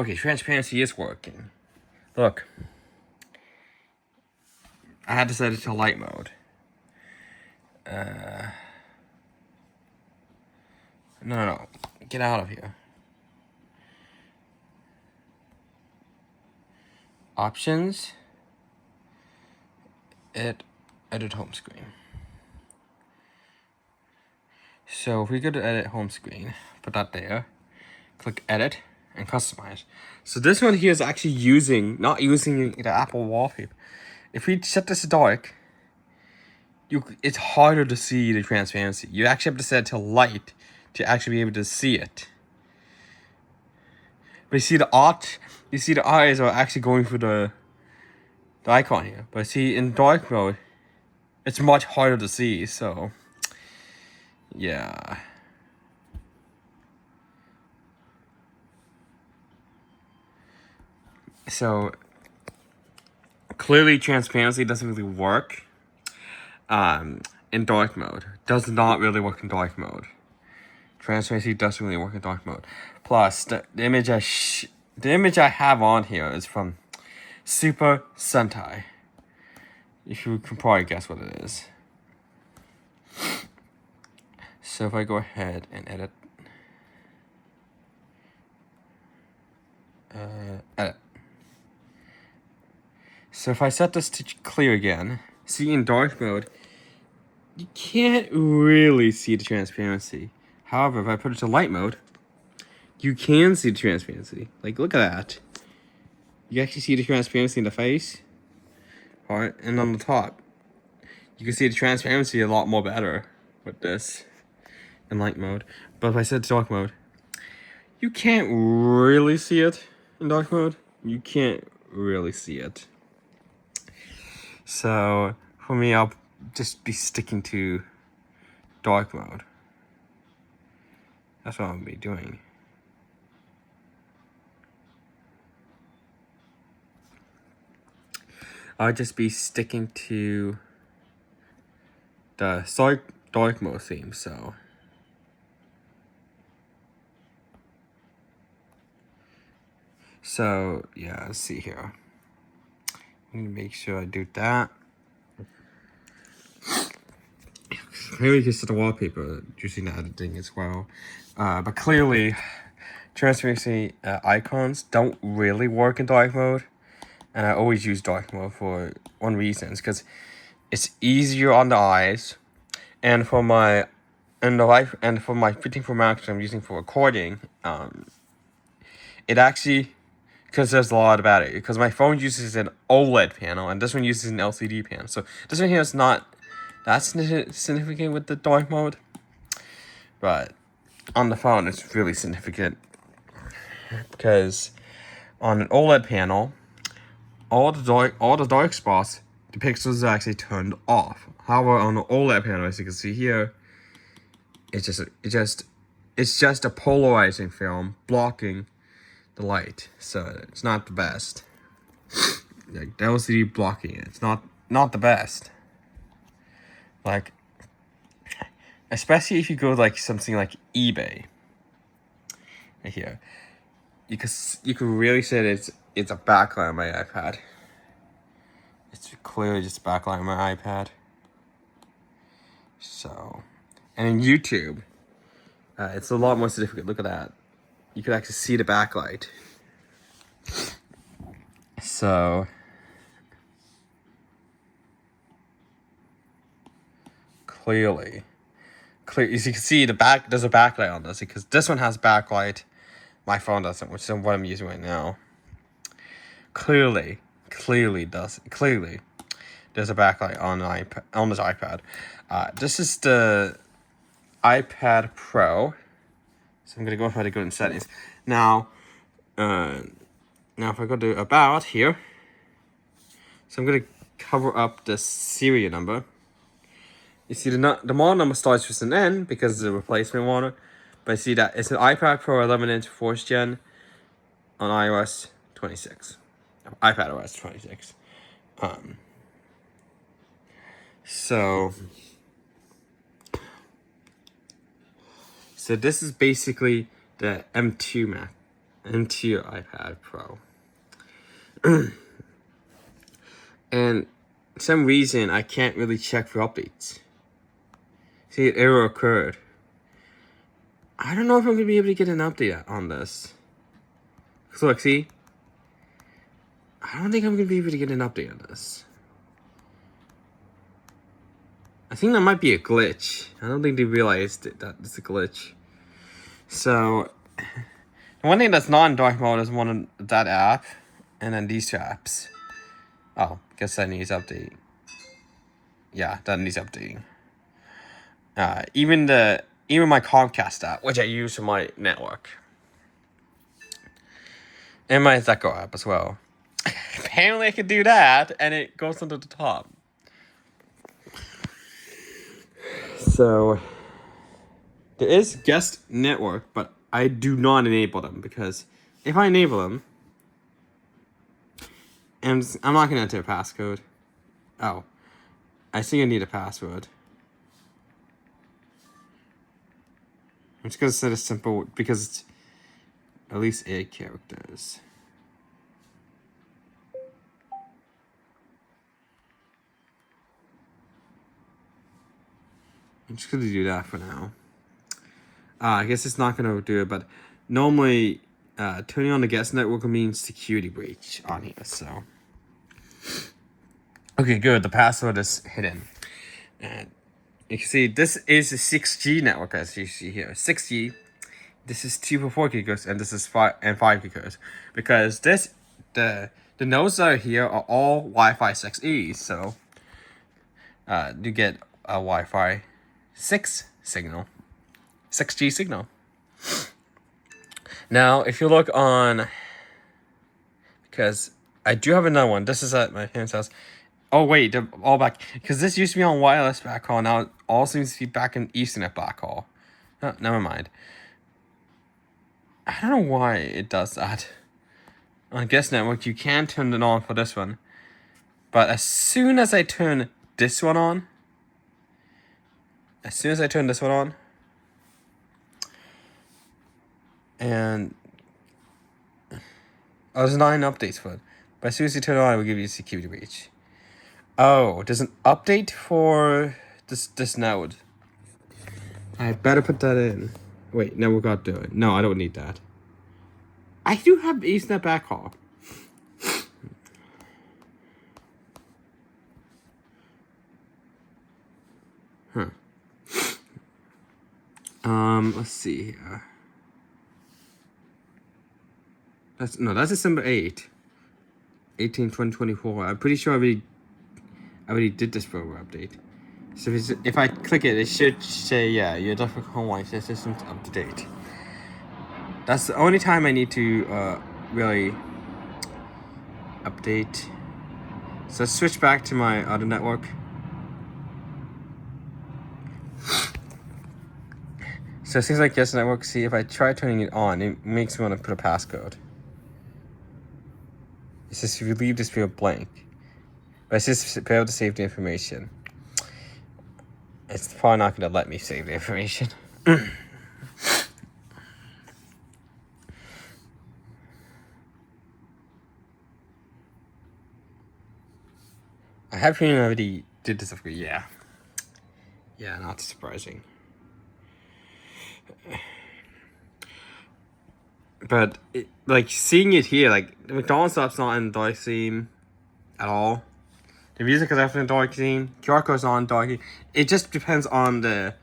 Okay, transparency is working. Look. I had to set it to light mode. No. Get out of here. Options. Edit home screen. So if we go to edit home screen, put that there, click edit and customize. So this one here is actually not using the Apple wallpaper. If we set this to dark, it's harder to see the transparency. You actually have to set it to light to actually be able to see it. But you see the eyes are actually going for the icon here. But see, in dark mode, it's much harder to see, so yeah. So clearly transparency doesn't really work in dark mode. Does not really work in dark mode. Transparency doesn't really work in dark mode. Plus, the image I have on here is from Super Sentai. If you can probably guess what it is. So if I go ahead and edit. Edit. So if I set this to clear again, see in dark mode, you can't really see the transparency. However, if I put it to light mode, you can see the transparency. Like, look at that. You actually see the transparency in the face. Alright, and on the top. You can see the transparency a lot more better with this in light mode. But if I set to dark mode, you can't really see it in dark mode. You can't really see it. So, for me, I'll just be sticking to dark mode. That's what I'll be doing. I'll just be sticking to the dark mode theme, so. So, yeah, let's see here. I'm gonna make sure I do that. Clearly just the wallpaper using the editing as well. But clearly, transparency icons don't really work in dark mode. And I always use dark mode for one reason. It's because it's easier on the eyes. And for my 15 Pro Max I'm using for recording, it actually, because there's a lot of battery, because my phone uses an OLED panel and this one uses an LCD panel. So this one here is not that significant with the dark mode, but on the phone it's really significant because on an OLED panel, all the dark spots, the pixels are actually turned off. However, on the OLED panel, as you can see here, it's just a polarizing film blocking the light, so it's not the best. Like the LCD blocking it, it's not the best. Like, especially if you go like something like eBay, right here, you can really say that it's a backlight on my iPad. It's clearly just a backlight on my iPad. So, and in YouTube, it's a lot more significant. Look at that. You can actually see the backlight. So, clearly, as you can see, there's a backlight on this because this one has backlight. My phone doesn't, which is what I'm using right now. Clearly, there's a backlight on this iPad. This is the iPad Pro. So I'm gonna go ahead and go in settings. Now if I go to about here, so I'm gonna cover up the serial number. You see the model number starts with an N because it's a replacement model, but I see that it's an iPad Pro 11-inch 4th gen on iOS 26. iPad OS 26. So this is basically the M2 Mac. into your iPad Pro. And for some reason, I can't really check for updates. See, an error occurred. I don't know if I'm going to be able to get an update on this. So, look, see? I don't think I'm going to be able to get an update on this. I think that might be a glitch. I don't think they realized that it's a glitch. So, one thing that's not in dark mode is that app, and then these two apps. Oh, guess that needs updating. Yeah, that needs updating. Even my Comcast app, which I use for my network, and my Echo app as well. Apparently, I can do that, and it goes onto the top. So, there is guest network, but I do not enable them, because if I enable them, and I'm not going to enter a passcode. Oh, I think I need a password. I'm just going to set a simple, because it's at least 8 characters. I'm just going to do that for now. I guess it's not going to do it, but normally turning on the guest network means security breach on here, so. Okay, good. The password is hidden. And you can see this is a 6G network, as you see here. 6G. This is 2.4 gigahertz, and this is 5 gigahertz. Because the nodes that are here are all Wi-Fi 6E, so you get a Wi-Fi 6 signal. 6G signal. Now, if you look on, because I do have another one. This is at my parents' house. Oh wait, they're all back, because this used to be on wireless backhaul. Now it all seems to be back in Ethernet backhaul. Oh, never mind. I don't know why it does that. On guest network, you can turn it on for this one, but as soon as I turn this one on, and there's 9 updates for it, but as soon as you turn it on, it will give you a security breach. Oh, there's an update for this node. I better put that in. Wait, no, we got to do it. No, I don't need that. I do have Ethernet backhaul. Huh. Let's see here. That's December 8. 2024. I'm pretty sure I already did this firmware update. So if I click it, it should say, yeah, your Duffer Home Wi-Fi system's up to date. That's the only time I need to really update. So let's switch back to my other network. So it seems like yes network. See, if I try turning it on, it makes me want to put a passcode. It says if you leave this field blank, but it says fail to save the information. It's probably not going to let me save the information. I have feeling I already did this before. Yeah, not surprising. But like seeing it here, like the McDonald's app's not in dark theme at all. The music is definitely in dark theme. QR code's not in dark theme. It just depends on the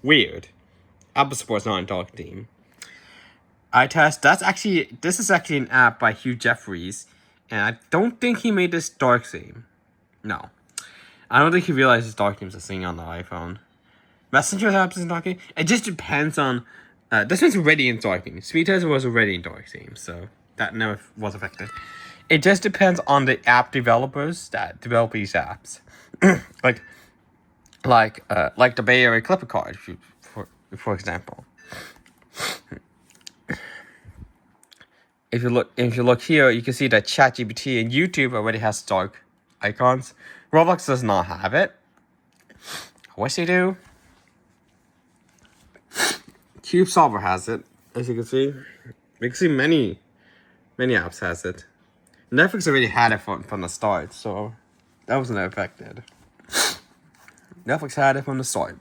weird. Apple support's not in dark theme. iTest. This is actually an app by Hugh Jeffries, and I don't think he made this dark theme. No, I don't think he realizes dark theme's a thing on the iPhone. Messenger apps is in dark theme. It just depends on. This one's already in dark theme. Speedtest was already in dark theme, so that never was affected. It just depends on the app developers that develop these apps, like the Bay Area Clipper Card, for example. If you look here, you can see that ChatGPT and YouTube already has dark icons. Roblox does not have it. I wish they do. CubeSolver has it, as you can see. Because many apps has it. Netflix already had it from the start, so that wasn't affected. Netflix had it from the start.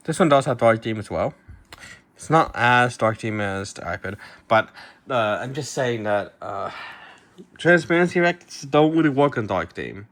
This one does have dark theme as well. It's not as dark theme as the iPad, but I'm just saying that transparency effects don't really work on dark theme.